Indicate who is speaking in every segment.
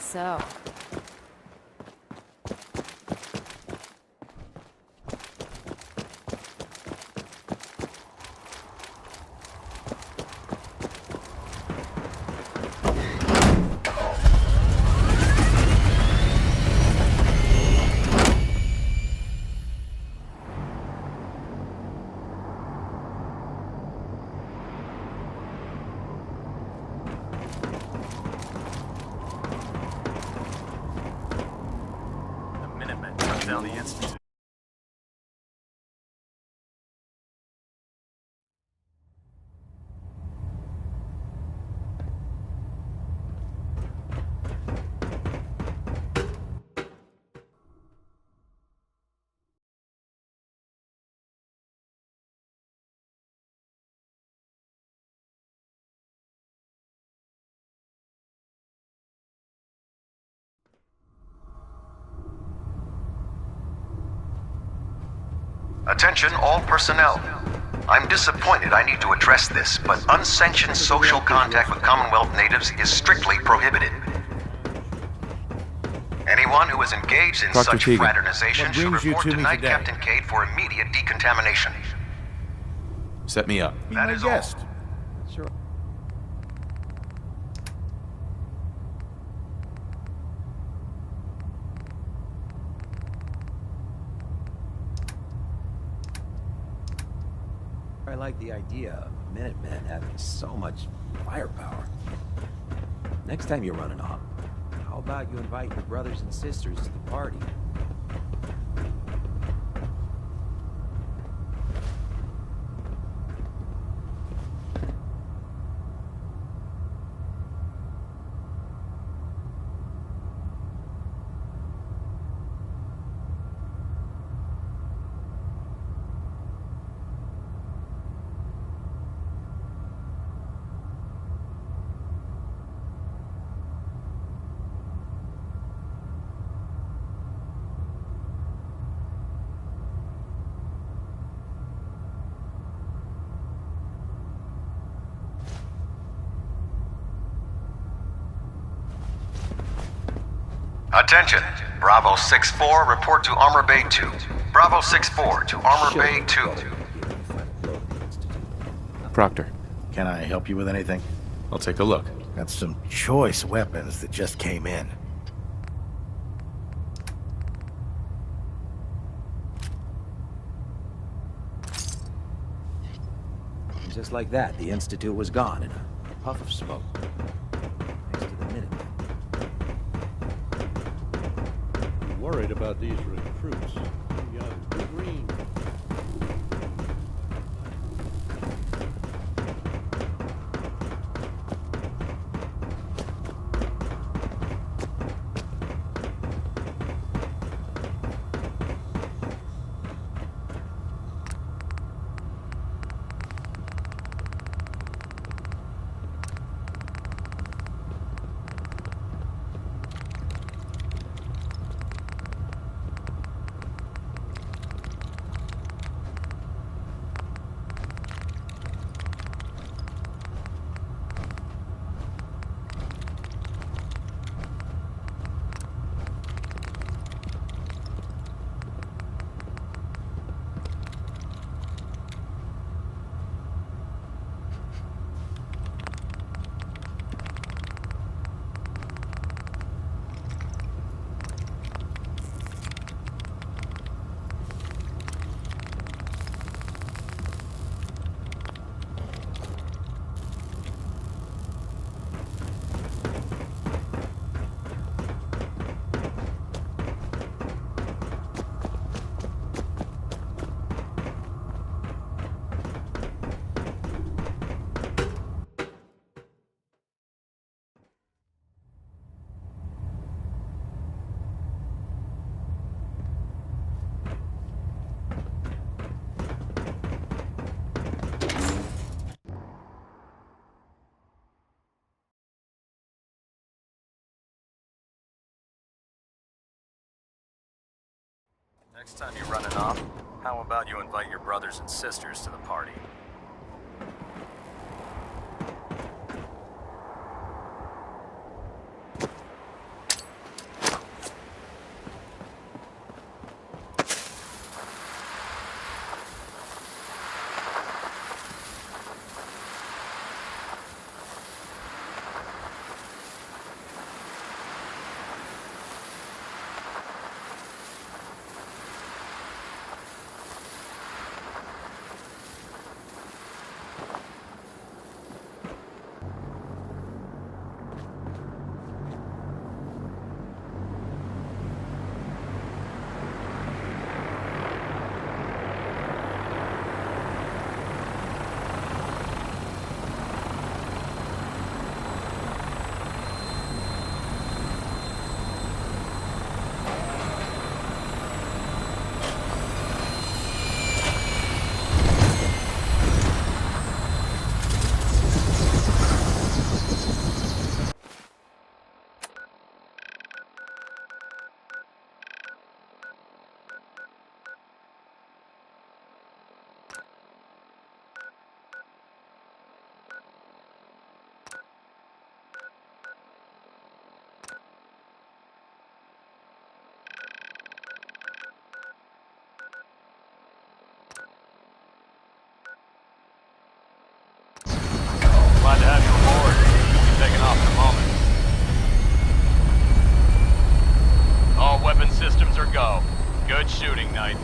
Speaker 1: so.
Speaker 2: Down the Institute.
Speaker 3: Attention all personnel. I'm disappointed I need to address this, but unsanctioned social contact with Commonwealth natives is strictly prohibited. Anyone who is engaged in
Speaker 4: Dr.
Speaker 3: such
Speaker 4: Tegan.
Speaker 3: fraternization
Speaker 5: What
Speaker 3: should
Speaker 5: brings you
Speaker 3: report
Speaker 5: to
Speaker 3: to
Speaker 5: me
Speaker 3: Night
Speaker 5: today?
Speaker 3: Captain Cade for immediate decontamination.
Speaker 4: Set me up.
Speaker 5: Be
Speaker 3: That
Speaker 5: my
Speaker 3: is all.
Speaker 5: guest.
Speaker 1: Sure.
Speaker 6: I like the idea of Minutemen having so much firepower. Next time you're running off, how about you invite your brothers and sisters to the party?
Speaker 3: Attention! Bravo 6-4, report to Armor Bay 2. Bravo 6-4 to Armor Bay 2.
Speaker 4: Proctor,
Speaker 5: Can I help you with anything?
Speaker 4: I'll take a look.
Speaker 5: Got some choice weapons that just came in.
Speaker 6: And just like that, the Institute was gone in a puff of smoke. Thanks to the Minutemen.
Speaker 7: Worried about these recruits. Young, green.
Speaker 2: Next time you're running off, how about you invite your brothers and sisters to the party? Good shooting, Knight.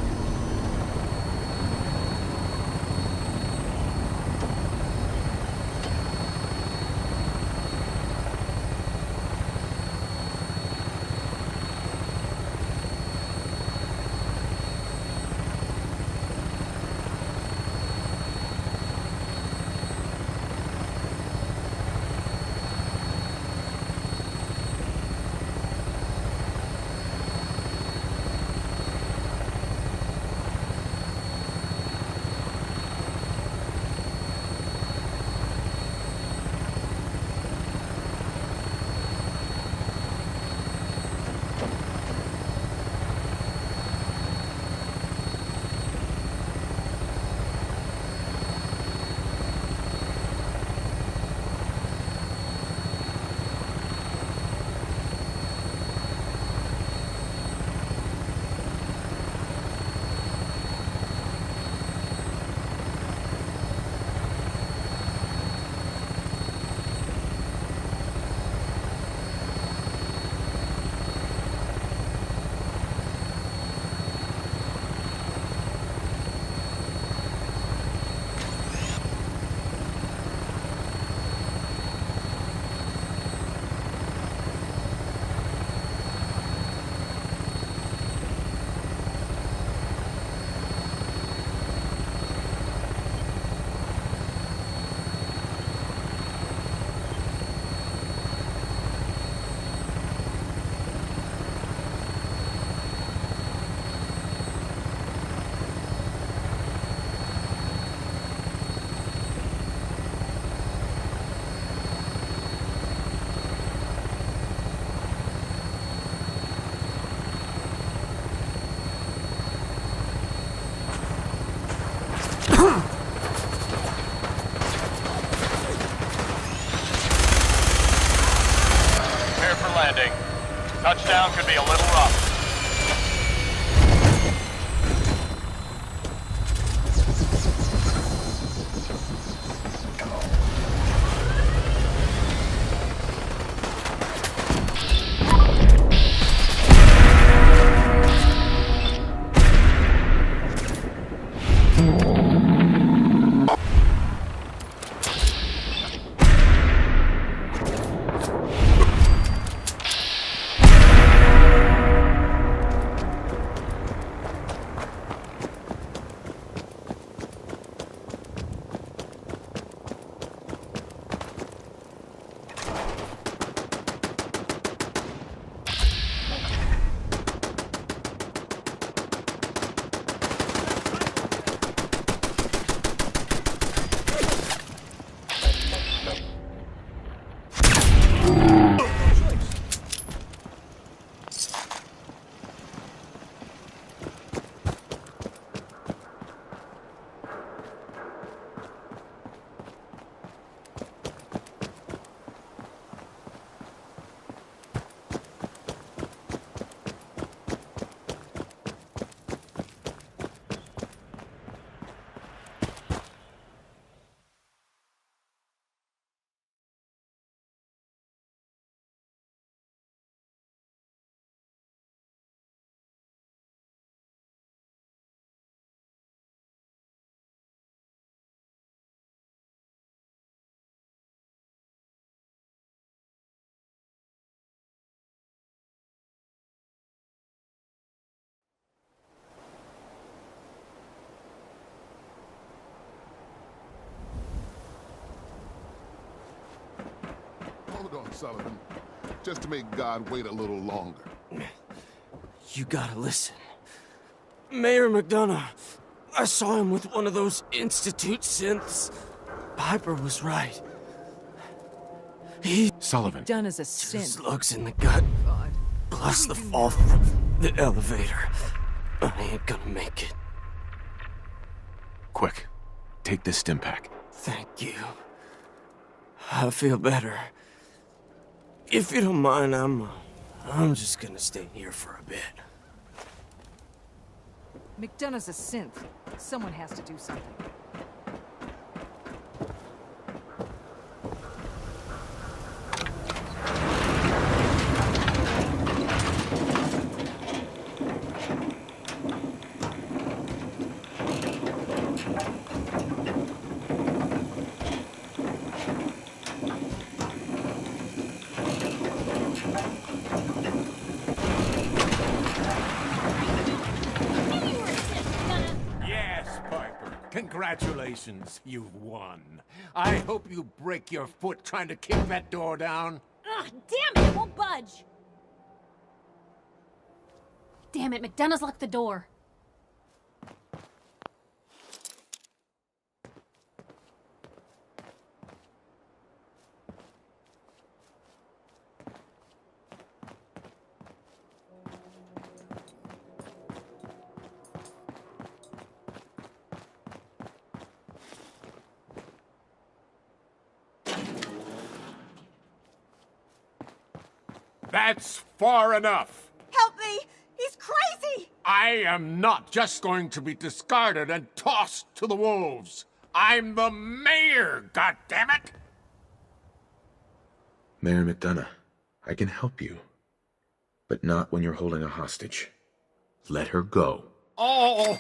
Speaker 2: Landing. Touchdown could be a little rough.
Speaker 1: Hold on, Sullivan. Just to make God wait a little longer.
Speaker 8: You gotta listen. Mayor McDonough, I saw him with one of those Institute synths. Piper was right. He
Speaker 4: Sullivan.
Speaker 9: Done as a sin.
Speaker 8: slugs in the gut,
Speaker 9: God.
Speaker 8: plus the fall from the elevator. I ain't gonna make it.
Speaker 4: Quick. Take this stim pack.
Speaker 8: Thank you. I feel better. If you don't mind, I'm just gonna stay here for a bit.
Speaker 9: McDonough's a synth. Someone has to do something.
Speaker 10: Congratulations, you've won. I hope you break your foot trying to kick that door down.
Speaker 11: Ugh, damn it, it won't budge! Damn it, McDonough's locked the door.
Speaker 10: That's far enough.
Speaker 9: Help me! He's crazy!
Speaker 10: I am not just going to be discarded and tossed to the wolves. I'm the mayor, goddammit!
Speaker 4: Mayor McDonough, I can help you. But not when you're holding a hostage. Let her go.
Speaker 10: Oh,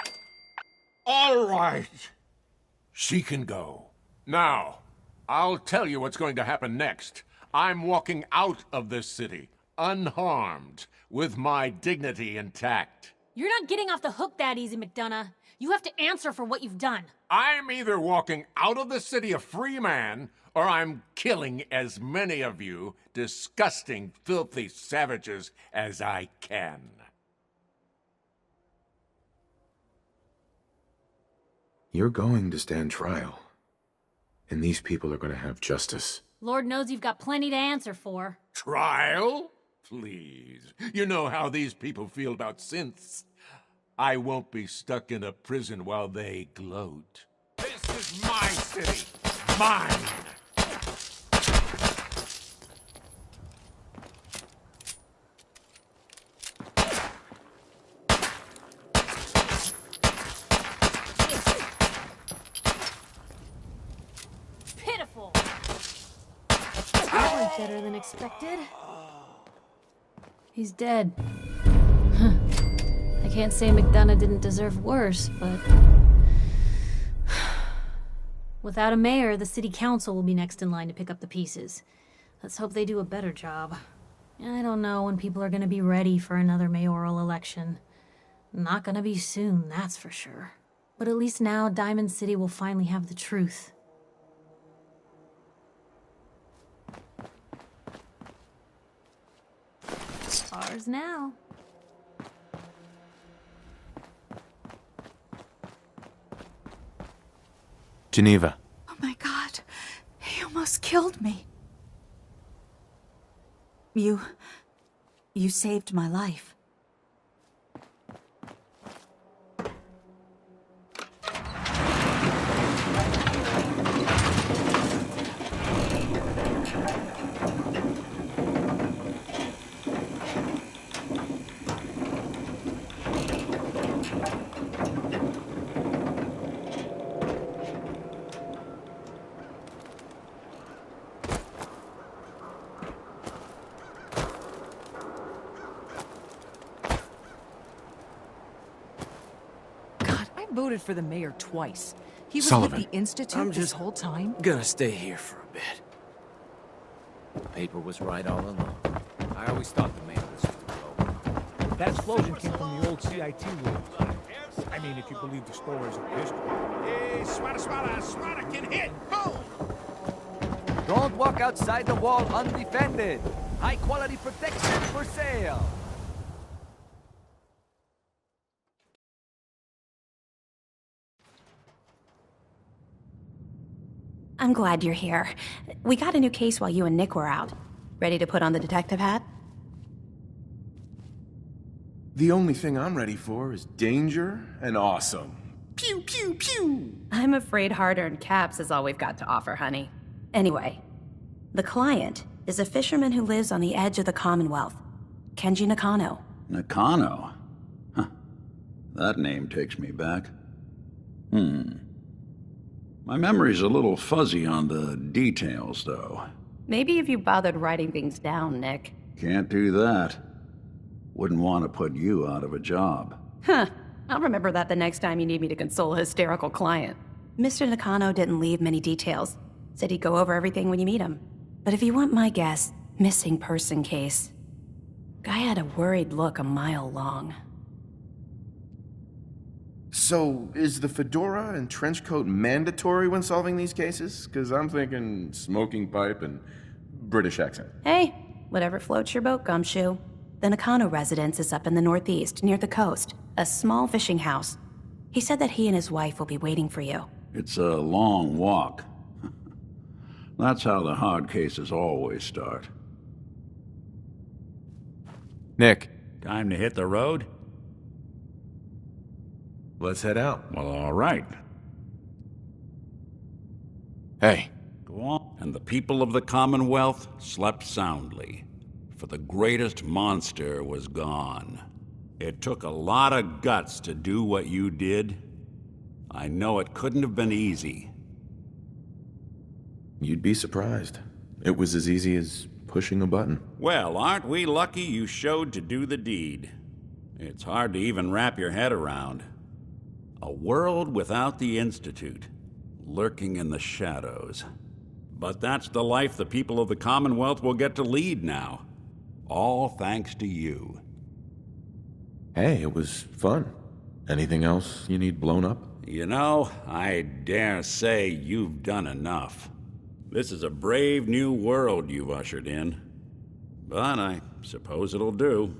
Speaker 10: all right. She can go. Now, I'll tell you what's going to happen next. I'm walking out of this city, unharmed, with my dignity intact.
Speaker 11: You're not getting off the hook that easy, McDonough. You have to answer for what you've done.
Speaker 10: I'm either walking out of the city a free man, or I'm killing as many of you disgusting, filthy savages as I can.
Speaker 4: You're going to stand trial. And these people are going to have justice.
Speaker 11: Lord knows you've got plenty to answer for.
Speaker 10: Trial? Please. You know how these people feel about synths. I won't be stuck in a prison while they gloat. This is my city. Mine.
Speaker 11: Pitiful. That went better than expected. He's dead. Huh. I can't say McDonough didn't deserve worse, but... Without a mayor, the city council will be next in line to pick up the pieces. Let's hope they do a better job. I don't know when people are gonna be ready for another mayoral election. Not gonna be soon, that's for sure. But at least now, Diamond City will finally have the truth. Ours now.
Speaker 4: Geneva.
Speaker 9: Oh my God. He almost killed me. You saved my life. Voted for the mayor twice. He was
Speaker 4: Sullivan.
Speaker 9: with the Institute this whole time.
Speaker 8: Gonna stay here for a bit.
Speaker 6: The paper was right all along. I always thought the man was too low.
Speaker 12: That explosion came from the old CIT rooms. I mean, if you believe the stories of history.
Speaker 13: Hey, Swada can hit! Boom!
Speaker 14: Don't walk outside the wall undefended. High quality protection for sale.
Speaker 15: I'm glad you're here. We got a new case while you and Nick were out. Ready to put on the detective hat?
Speaker 4: The only thing I'm ready for is danger and awesome.
Speaker 15: Pew, pew, pew! I'm afraid hard-earned caps is all we've got to offer, honey. Anyway, the client is a fisherman who lives on the edge of the Commonwealth. Kenji Nakano.
Speaker 16: Nakano? Huh. That name takes me back. My memory's a little fuzzy on the details, though.
Speaker 15: Maybe if you bothered writing things down, Nick.
Speaker 16: Can't do that. Wouldn't want to put you out of a job.
Speaker 15: Huh. I'll remember that the next time you need me to console a hysterical client. Mr. Nakano didn't leave many details. Said he'd go over everything when you meet him. But if you want my guess, missing person case. Guy had a worried look a mile long.
Speaker 4: So, is the fedora and trench coat mandatory when solving these cases? Because I'm thinking smoking pipe and British accent.
Speaker 15: Hey, whatever floats your boat, Gumshoe. The Nakano residence is up in the northeast, near the coast. A small fishing house. He said that he and his wife will be waiting for you.
Speaker 16: It's a long walk. That's how the hard cases always start.
Speaker 17: Nick.
Speaker 5: Time to hit the road?
Speaker 4: Let's head out.
Speaker 5: Well, all right.
Speaker 17: Hey.
Speaker 5: Go on. And the people of the Commonwealth slept soundly, for the greatest monster was gone. It took a lot of guts to do what you did. I know it couldn't have been easy.
Speaker 4: You'd be surprised. It was as easy as pushing a button.
Speaker 5: Well, aren't we lucky you showed to do the deed? It's hard to even wrap your head around. A world without the Institute, lurking in the shadows. But that's the life the people of the Commonwealth will get to lead now. All thanks to you.
Speaker 4: Hey, it was fun. Anything else you need blown up?
Speaker 5: You know, I dare say you've done enough. This is a brave new world you've ushered in. But I suppose it'll do.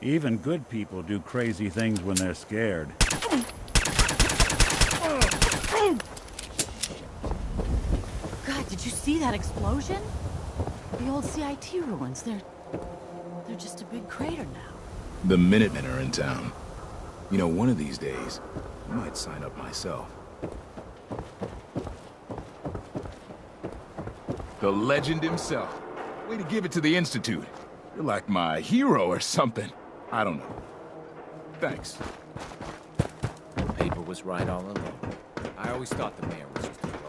Speaker 5: Even good people do crazy things when they're scared.
Speaker 9: God, did you see that explosion? The old CIT ruins, they're just a big crater now.
Speaker 18: The Minutemen are in town. You know, one of these days, I might sign up myself. The legend himself. Way to give it to the Institute. You're like my hero or something. I don't know. Thanks.
Speaker 6: The paper was right all along. I always thought the mayor was just a blowhard.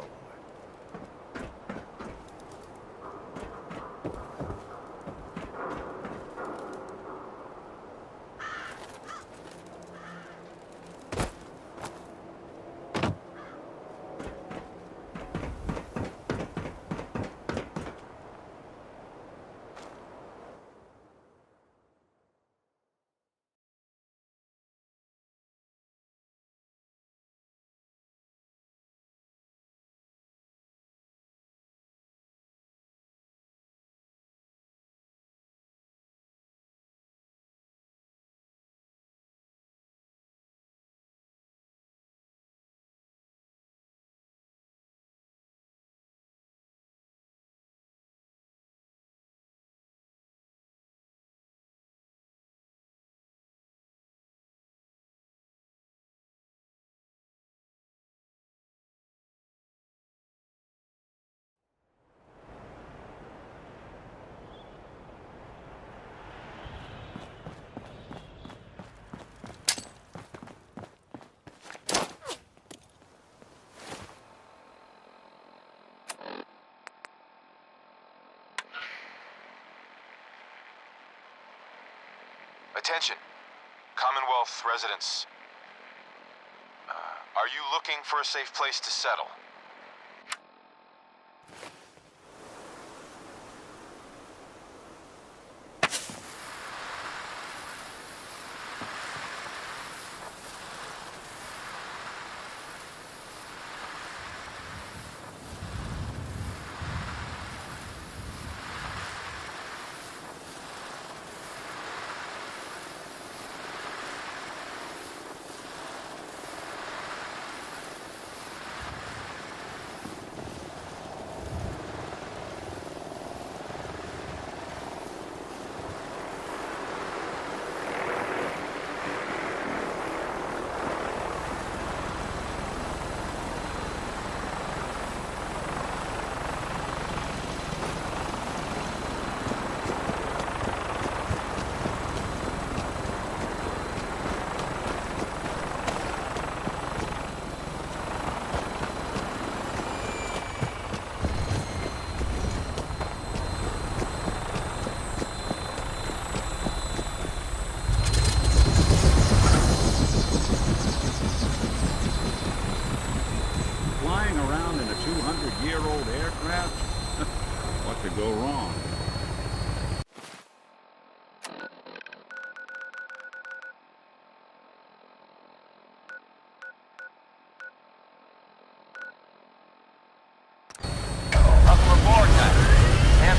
Speaker 19: Attention, Commonwealth residents. Are you looking for a safe place to settle?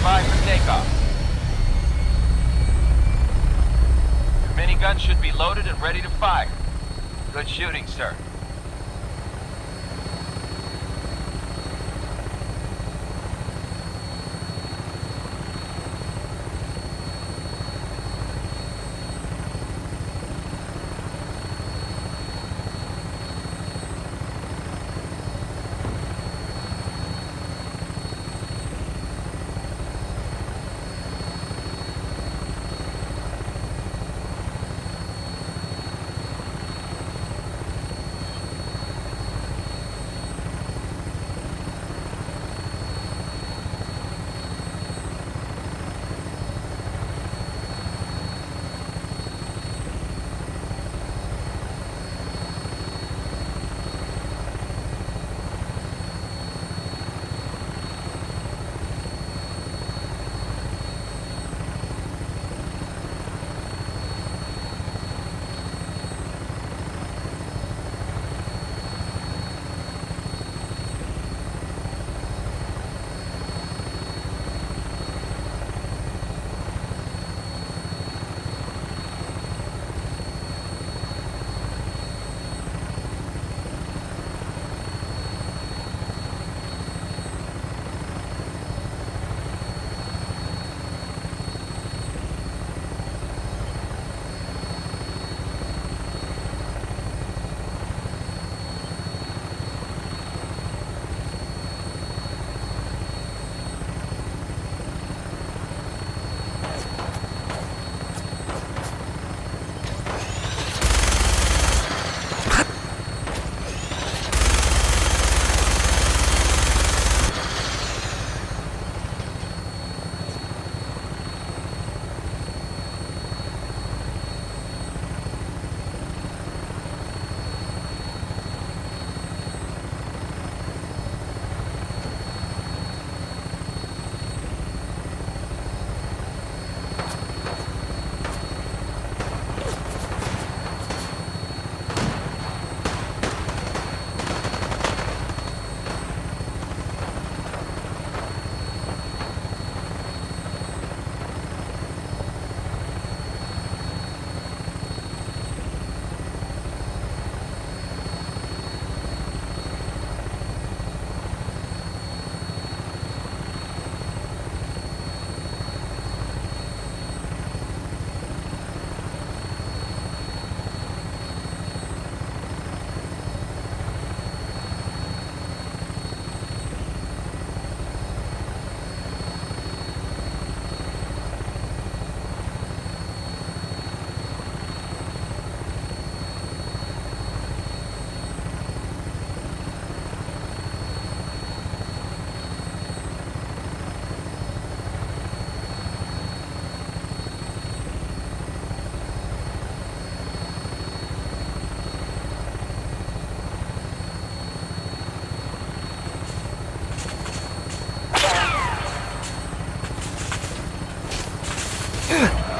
Speaker 14: Stand by for takeoff. Your minigun should be loaded and ready to fire. Good shooting, sir.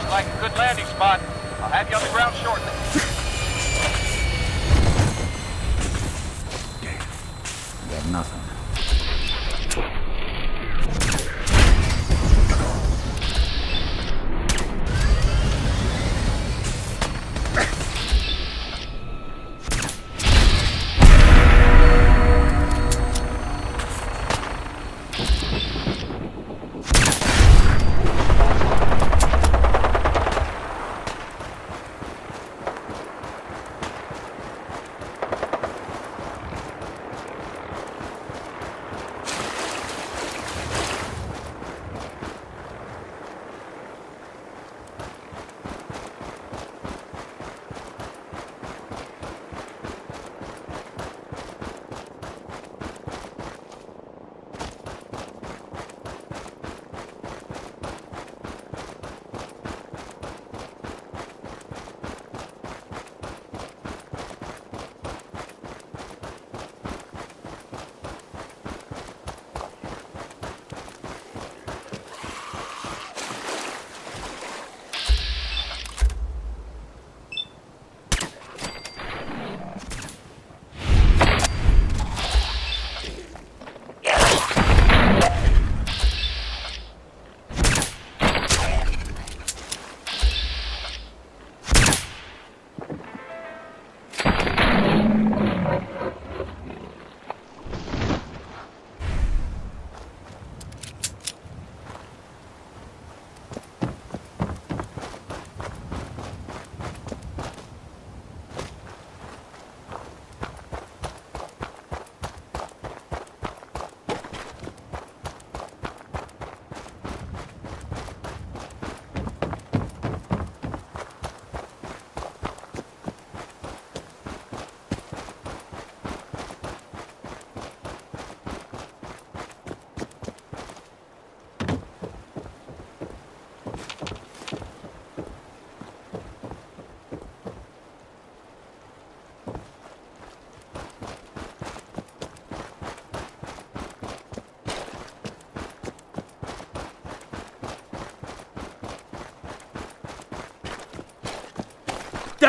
Speaker 20: Like a good landing spot. I'll have you on the ground shortly.
Speaker 5: Got nothing.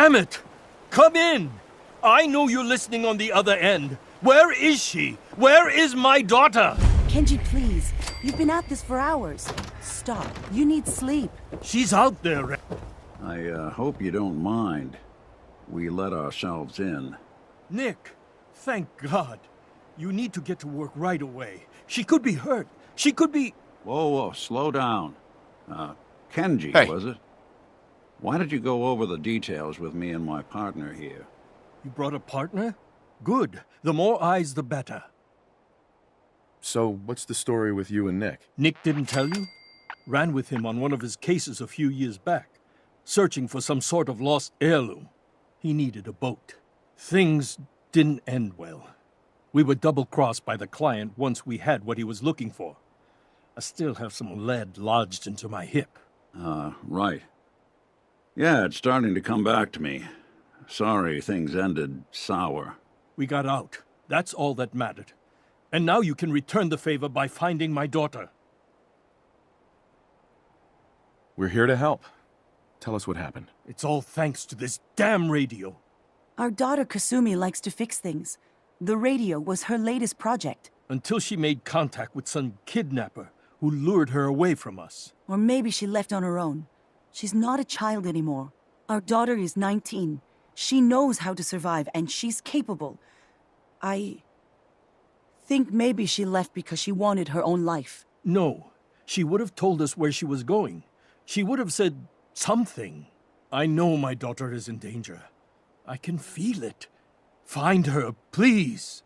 Speaker 12: Damn it! Come in! I know you're listening on the other end. Where is she? Where is my daughter?
Speaker 21: Kenji, please. You've been at this for hours. Stop. You need sleep.
Speaker 12: She's out there.
Speaker 16: I hope you don't mind. We let ourselves in.
Speaker 12: Nick, thank God. You need to get to work right away. She could be hurt. She could be...
Speaker 16: Whoa, slow down. Kenji,
Speaker 17: Hey.
Speaker 16: was it? Why did you go over the details with me and my partner here?
Speaker 12: You brought a partner? Good. The more eyes, the better.
Speaker 4: So, what's the story with you and Nick?
Speaker 12: Nick didn't tell you? Ran with him on one of his cases a few years back, searching for some sort of lost heirloom. He needed a boat. Things didn't end well. We were double-crossed by the client once we had what he was looking for. I still have some lead lodged into my hip.
Speaker 16: Right. Yeah, it's starting to come back to me. Sorry things ended sour.
Speaker 12: We got out. That's all that mattered. And now you can return the favor by finding my daughter.
Speaker 4: We're here to help. Tell us what happened.
Speaker 12: It's all thanks to this damn radio.
Speaker 21: Our daughter Kasumi likes to fix things. The radio was her latest project.
Speaker 12: Until she made contact with some kidnapper who lured her away from us.
Speaker 21: Or maybe she left on her own. She's not a child anymore. Our daughter is 19. She knows how to survive, and she's capable. I think maybe she left because she wanted her own life.
Speaker 12: No. She would have told us where she was going. She would have said something. I know my daughter is in danger. I can feel it. Find her, please.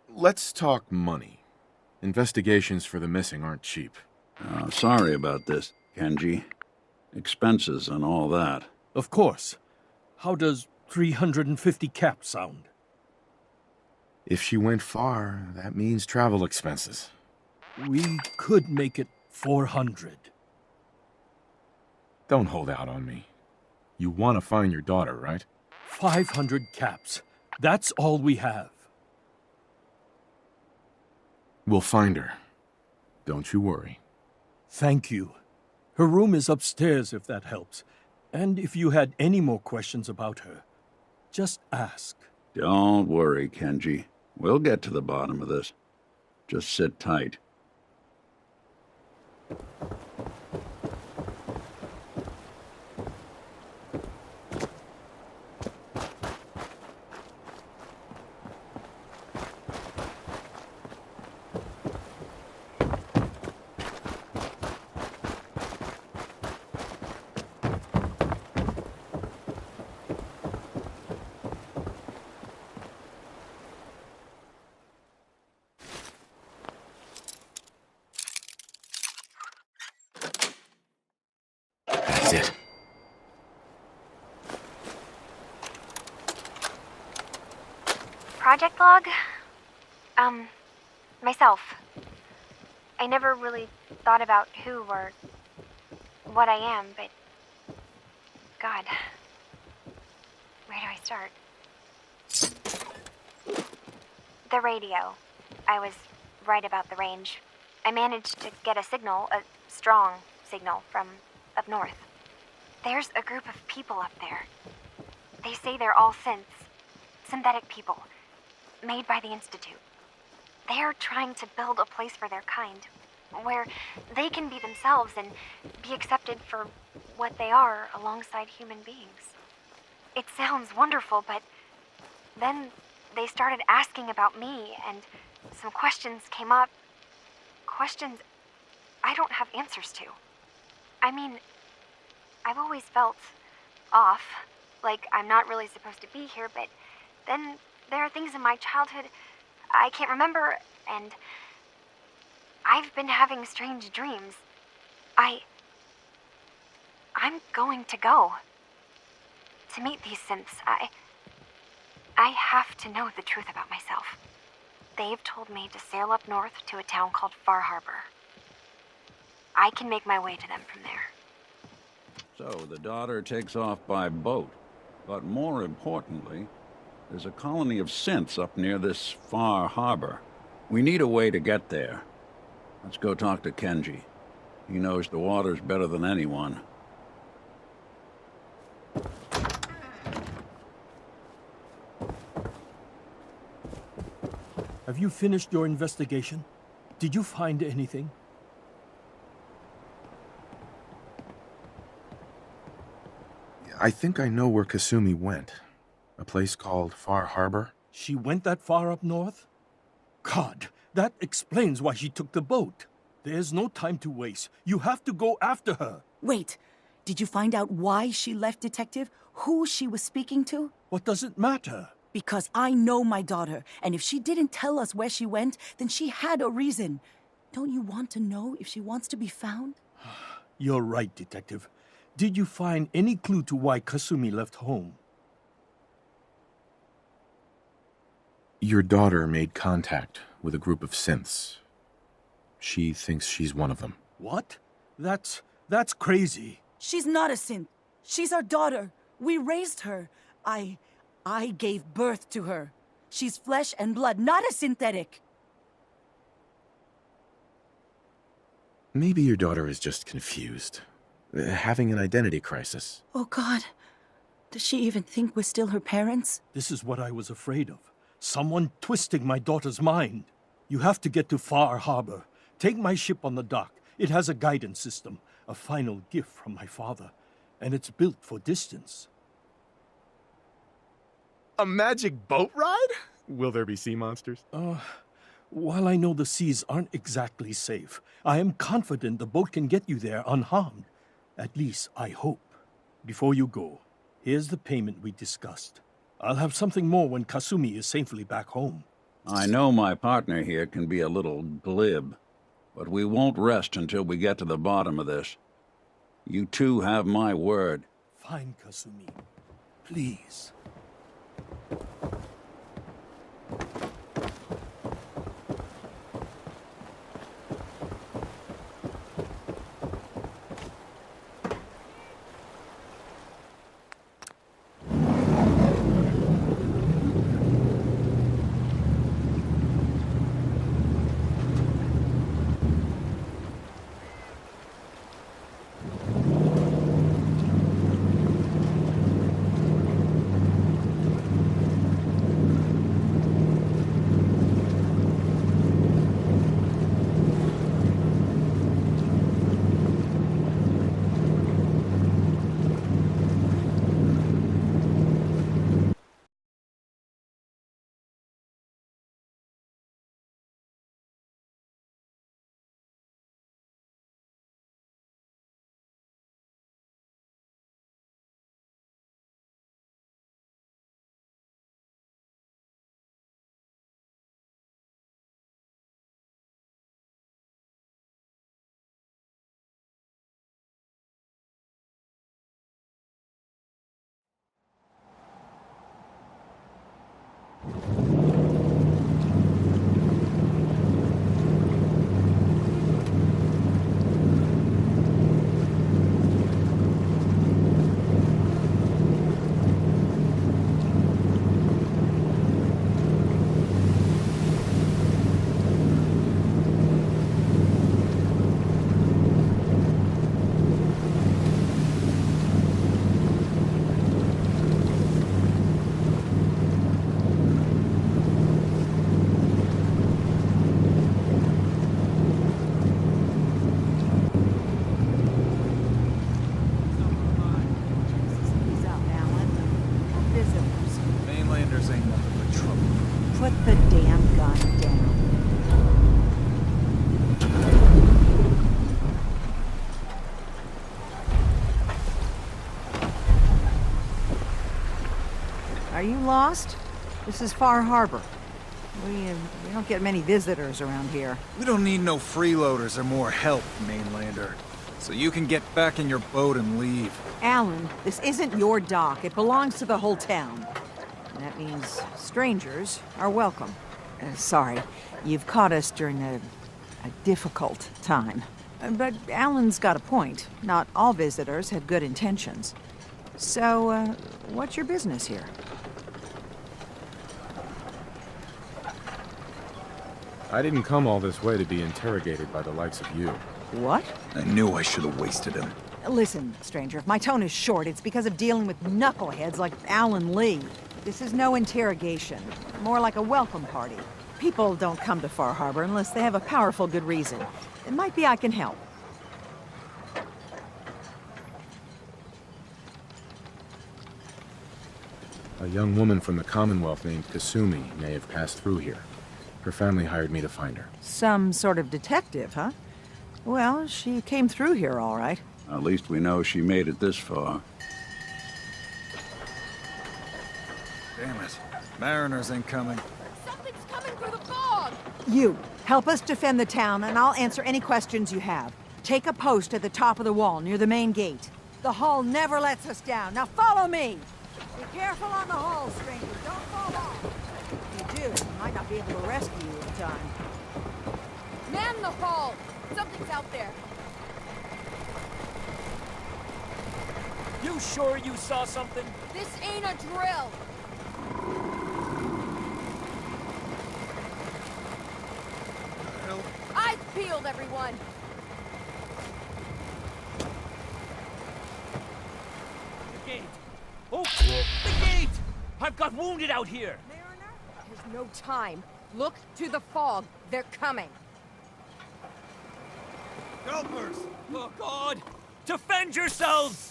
Speaker 4: Let's talk money. Investigations for the missing aren't cheap.
Speaker 16: Sorry about this, Kenji. Expenses and all that.
Speaker 12: Of course. How does 350 cap sound?
Speaker 4: If she went far, that means travel expenses.
Speaker 12: We could make it 400.
Speaker 4: Don't hold out on me. You want to find your daughter, right?
Speaker 12: 500 caps. That's all we have.
Speaker 4: We'll find her. Don't you worry.
Speaker 12: Thank you. Her room is upstairs, if that helps. And if you had any more questions about her, just ask.
Speaker 16: Don't worry, Kenji. We'll get to the bottom of this. Just sit tight.
Speaker 4: That's it.
Speaker 22: Project log? Myself. I never really thought about who or what I am, but... God. Where do I start? The radio. I was right about the range. I managed to get a signal, a strong signal, from up north. There's a group of people up there. They say they're all synths. Synthetic people. Made by the Institute. They're trying to build a place for their kind, where they can be themselves and be accepted for what they are alongside human beings. It sounds wonderful, but then they started asking about me, and some questions came up. Questions I don't have answers to. I mean, I've always felt off, like I'm not really supposed to be here, but then there are things in my childhood I can't remember, and I've been having strange dreams. I'm going to go. To meet these synths, I have to know the truth about myself. They've told me to sail up north to a town called Far Harbor. I can make my way to them from there.
Speaker 16: So the daughter takes off by boat. But more importantly, there's a colony of synths up near this Far Harbor. We need a way to get there. Let's go talk to Kenji. He knows the waters better than anyone.
Speaker 12: you finished your investigation? Did you find anything?
Speaker 4: I think I know where Kasumi went. A place called Far Harbor.
Speaker 12: She went that far up north? God, that explains why she took the boat. There's no time to waste. You have to go after her.
Speaker 21: Wait, did you find out why she left, Detective? Who she was speaking to?
Speaker 12: What does it matter?
Speaker 21: Because I know my daughter, and if she didn't tell us where she went, then she had a reason. Don't you want to know if she wants to be found?
Speaker 12: You're right, Detective. Did you find any clue to why Kasumi left home?
Speaker 4: Your daughter made contact with a group of synths. She thinks she's one of them.
Speaker 12: What? That's crazy.
Speaker 21: She's not a synth. She's our daughter. We raised her. I gave birth to her. She's flesh and blood, not a synthetic.
Speaker 4: Maybe your daughter is just confused. Having an identity crisis.
Speaker 21: Oh, God. Does she even think we're still her parents?
Speaker 12: This is what I was afraid of. Someone twisting my daughter's mind. You have to get to Far Harbor. Take my ship on the dock. It has a guidance system, a final gift from my father, and it's built for distance.
Speaker 17: A magic boat ride? Will there be sea monsters?
Speaker 12: While I know the seas aren't exactly safe, I am confident the boat can get you there unharmed. At least, I hope. Before you go, here's the payment we discussed. I'll have something more when Kasumi is safely back home.
Speaker 16: I know my partner here can be a little glib, but we won't rest until we get to the bottom of this. You two have my word.
Speaker 12: Fine, Kasumi. Please.
Speaker 21: Put the damn gun down.
Speaker 3: Are you lost? This is Far Harbor. We don't get many visitors around here.
Speaker 7: We don't need no freeloaders or more help, mainlander. So you can get back in your boat and leave.
Speaker 3: Alan, this isn't your dock. It belongs to the whole town. And that means strangers are welcome. Sorry, you've caught us during a difficult time. But Alan's got a point. Not all visitors have good intentions. So, what's your business here?
Speaker 17: I didn't come all this way to be interrogated by the likes of you.
Speaker 3: What?
Speaker 7: I knew I should have wasted him.
Speaker 3: Listen, stranger, if my tone is short, it's because of dealing with knuckleheads like Alan Lee. This is no interrogation. More like a welcome party. People don't come to Far Harbor unless they have a powerful good reason. It might be I can help.
Speaker 17: A young woman from the Commonwealth named Kasumi may have passed through here. Her family hired me to find her.
Speaker 3: Some sort of detective, huh? Well, she came through here all right.
Speaker 16: At least we know she made it this far.
Speaker 7: Damn it. Mariners ain't coming.
Speaker 9: Something's coming through the fog!
Speaker 3: You, help us defend the town, and I'll answer any questions you have. Take a post at the top of the wall, near the main gate. The Hall never lets us down. Now follow me! Be careful on the Hall, stranger. Don't fall off. If you do, we might not be able to rescue you in time.
Speaker 9: Man the Hall! Something's out there.
Speaker 8: You sure you saw something?
Speaker 9: This ain't a drill! Eyes peeled, everyone!
Speaker 8: The gate! Oh, the gate! I've got wounded out here!
Speaker 9: Mariner, there's no time. Look to the fog. They're coming.
Speaker 8: Helpers! Oh, God! Defend yourselves!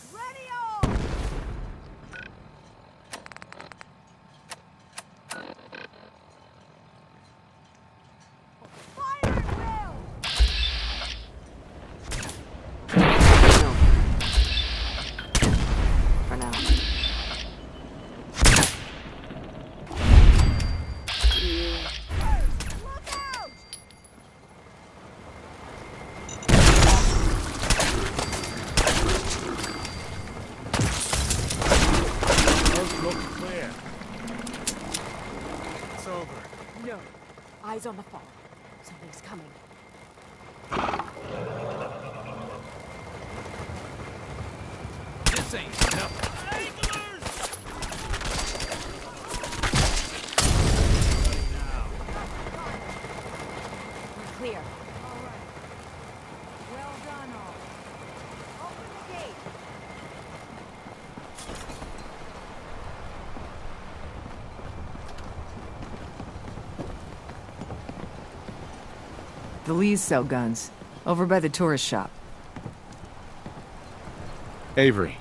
Speaker 9: For now. No. Eyes on the fog. Something's coming.
Speaker 8: This ain't enough.
Speaker 9: We're clear.
Speaker 3: Well done, all. Open the gate.
Speaker 1: The Lees sell guns. Over by the tourist shop.
Speaker 17: Avery.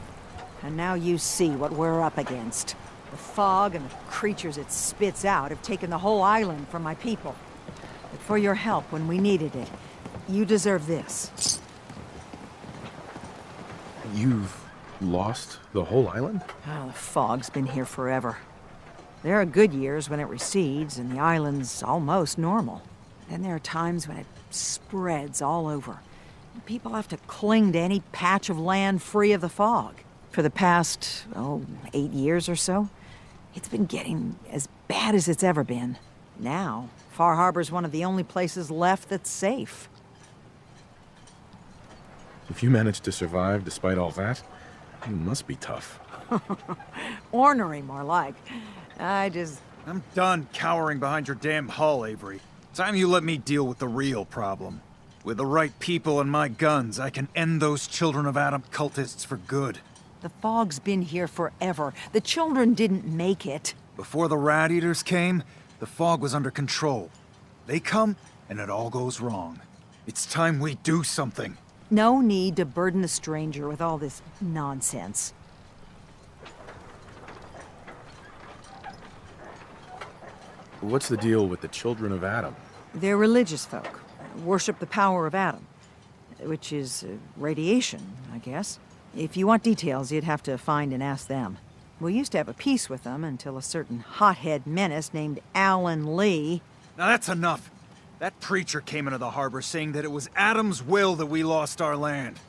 Speaker 3: And now you see what we're up against. The fog and the creatures it spits out have taken the whole island from my people. But for your help when we needed it, you deserve this.
Speaker 17: You've lost the whole island?
Speaker 3: Oh, the fog's been here forever. There are good years when it recedes and the island's almost normal. Then there are times when it spreads all over. People have to cling to any patch of land free of the fog. For the past, 8 years or so, it's been getting as bad as it's ever been. Now, Far Harbor's one of the only places left that's safe.
Speaker 17: If you managed to survive despite all that, you must be tough.
Speaker 3: Ornery, more like.
Speaker 7: I'm done cowering behind your damn hull, Avery. Time you let me deal with the real problem. With the right people and my guns, I can end those Children of Adam cultists for good.
Speaker 3: The fog's been here forever. The children didn't make it.
Speaker 7: Before the Rat Eaters came, the fog was under control. They come, and it all goes wrong. It's time we do something.
Speaker 3: No need to burden the stranger with all this nonsense.
Speaker 17: What's the deal with the Children of Adam?
Speaker 3: They're religious folk. Worship the power of Adam. Which is radiation, I guess. If you want details, you'd have to find and ask them. We used to have a peace with them until a certain hothead menace named Alan Lee...
Speaker 7: Now that's enough. That preacher came into the harbor saying that it was Adam's will that we lost our land.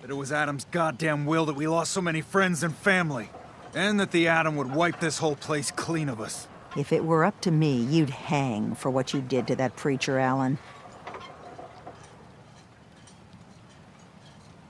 Speaker 7: That it was Adam's goddamn will that we lost so many friends and family. And that the Adam would wipe this whole place clean of us.
Speaker 3: If it were up to me, you'd hang for what you did to that preacher, Alan.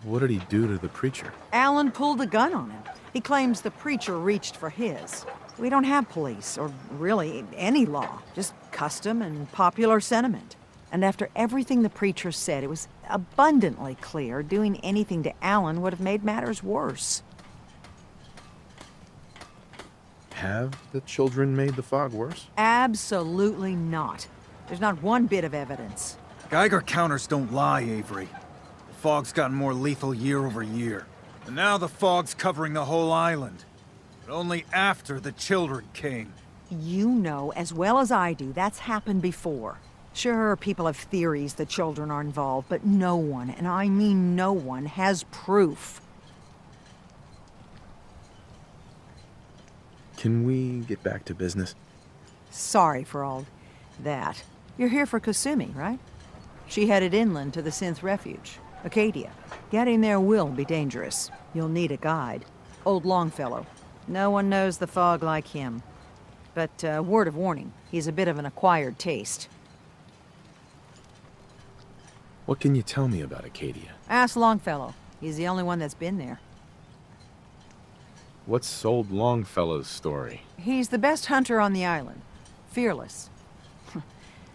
Speaker 17: What did he do to the preacher?
Speaker 3: Alan pulled a gun on him. He claims the preacher reached for his. We don't have police, or really any law, just custom and popular sentiment. And after everything the preacher said, it was abundantly clear doing anything to Alan would have made matters worse.
Speaker 17: Have the children made the fog worse?
Speaker 3: Absolutely not. There's not one bit of evidence.
Speaker 7: Geiger counters don't lie, Avery. The fog's gotten more lethal year over year. And now the fog's covering the whole island. But only after the children came.
Speaker 3: You know as well as I do that's happened before. Sure, people have theories the children are involved, but no one, and I mean no one, has proof.
Speaker 17: Can we get back to business?
Speaker 3: Sorry for all that. You're here for Kasumi, right? She headed inland to the Synth Refuge, Acadia. Getting there will be dangerous. You'll need a guide. Old Longfellow. No one knows the fog like him. But word of warning, he's a bit of an acquired taste.
Speaker 17: What can you tell me about Acadia?
Speaker 3: Ask Longfellow. He's the only one that's been there.
Speaker 17: What's old Longfellow's story?
Speaker 3: He's the best hunter on the island. Fearless.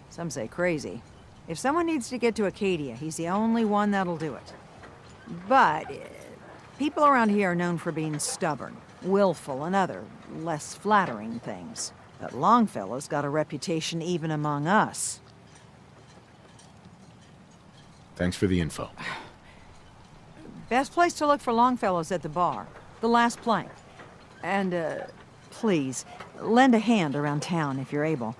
Speaker 3: Some say crazy. If someone needs to get to Acadia, he's the only one that'll do it. But people around here are known for being stubborn, willful, and other, less flattering things. But Longfellow's got a reputation even among us.
Speaker 17: Thanks for the info.
Speaker 3: Best place to look for Longfellow's at the bar. The last plank. And, please, lend a hand around town if you're able.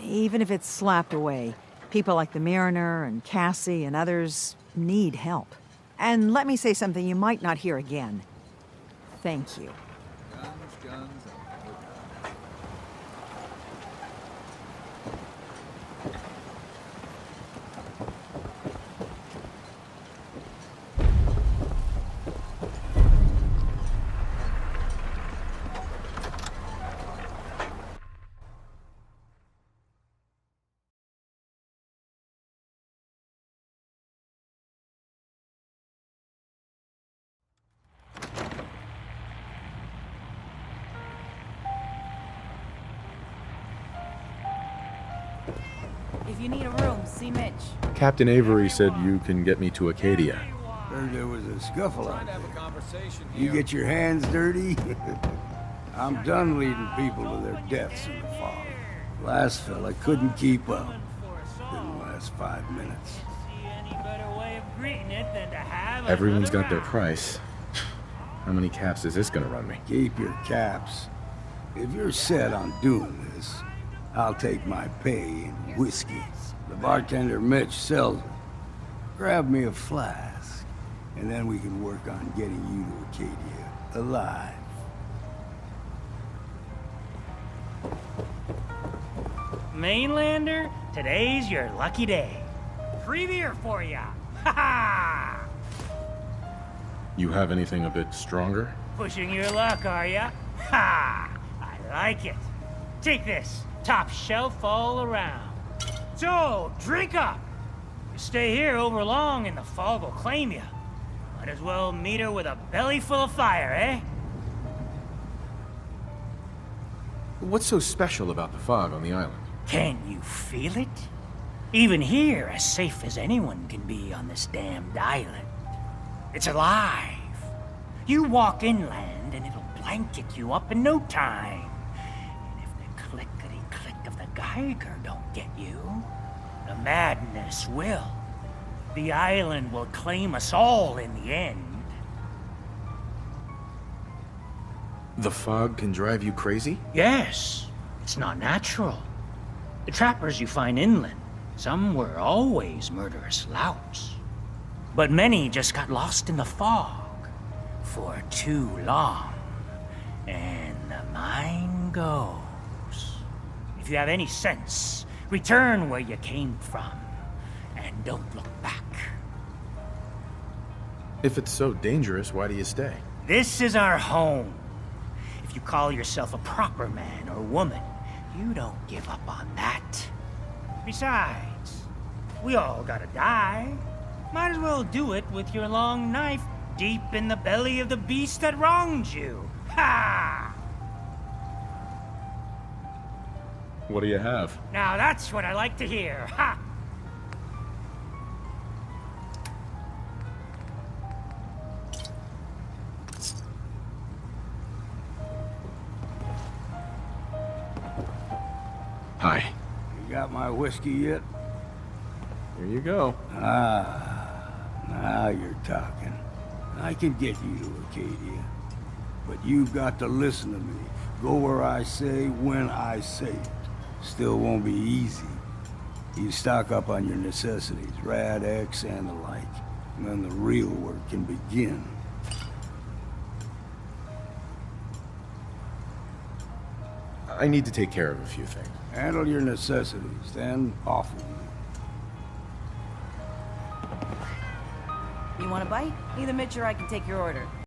Speaker 3: Even if it's slapped away. People like the Mariner and Cassie and others need help. And let me say something you might not hear again. Thank you.
Speaker 7: Guns.
Speaker 21: If you need a room, see Mitch.
Speaker 17: Captain Avery said you can get me to Acadia.
Speaker 2: Heard there was a scuffle out there. You get your hands dirty? I'm done leading people to their deaths in the fog. Last fella couldn't keep up. Didn't last 5 minutes.
Speaker 17: Everyone's got their price. How many caps is this gonna run me?
Speaker 2: Keep your caps. If you're set on doing this, I'll take my pay in whiskey. The bartender Mitch sells it. Grab me a flask, and then we can work on getting you to Acadia alive.
Speaker 10: Mainlander, today's your lucky day. Free beer for ya. Ha ha!
Speaker 17: You have anything a bit stronger?
Speaker 10: Pushing your luck, are ya? Ha! I like it. Take this. Top shelf all around. So, drink up. You stay here over long and the fog will claim you. Might as well meet her with a belly full of fire, eh?
Speaker 17: What's so special about the fog on the island?
Speaker 10: Can you feel it? Even here, as safe as anyone can be on this damned island. It's alive. You walk inland and it'll blanket you up in no time. And if the clickety-click of the Geiger don't get you, the madness will. The island will claim us all in the end.
Speaker 17: The fog can drive you crazy?
Speaker 10: Yes. It's not natural. The trappers you find inland, some were always murderous louts. But many just got lost in the fog for too long. And the mind goes. If you have any sense, return where you came from, and don't look back.
Speaker 17: If it's so dangerous, why do you stay?
Speaker 10: This is our home. If you call yourself a proper man or woman, you don't give up on that. Besides, we all gotta die. Might as well do it with your long knife deep in the belly of the beast that wronged you. Ha!
Speaker 17: What do you have?
Speaker 10: Now that's what I like to hear. Ha!
Speaker 17: Hi.
Speaker 2: You got Got my whiskey yet?
Speaker 17: Here you go.
Speaker 2: Ah, now you're talking. I can get you to Acadia. But you've got to listen to me. Go where I say, when I say it. Still won't be easy. You stock up on your necessities, Rad-X and the like. And then the real work can begin.
Speaker 17: I need to take care of a few things.
Speaker 2: Handle your necessities, then off with you.
Speaker 21: You want a bite? Either Mitch or I can take your order.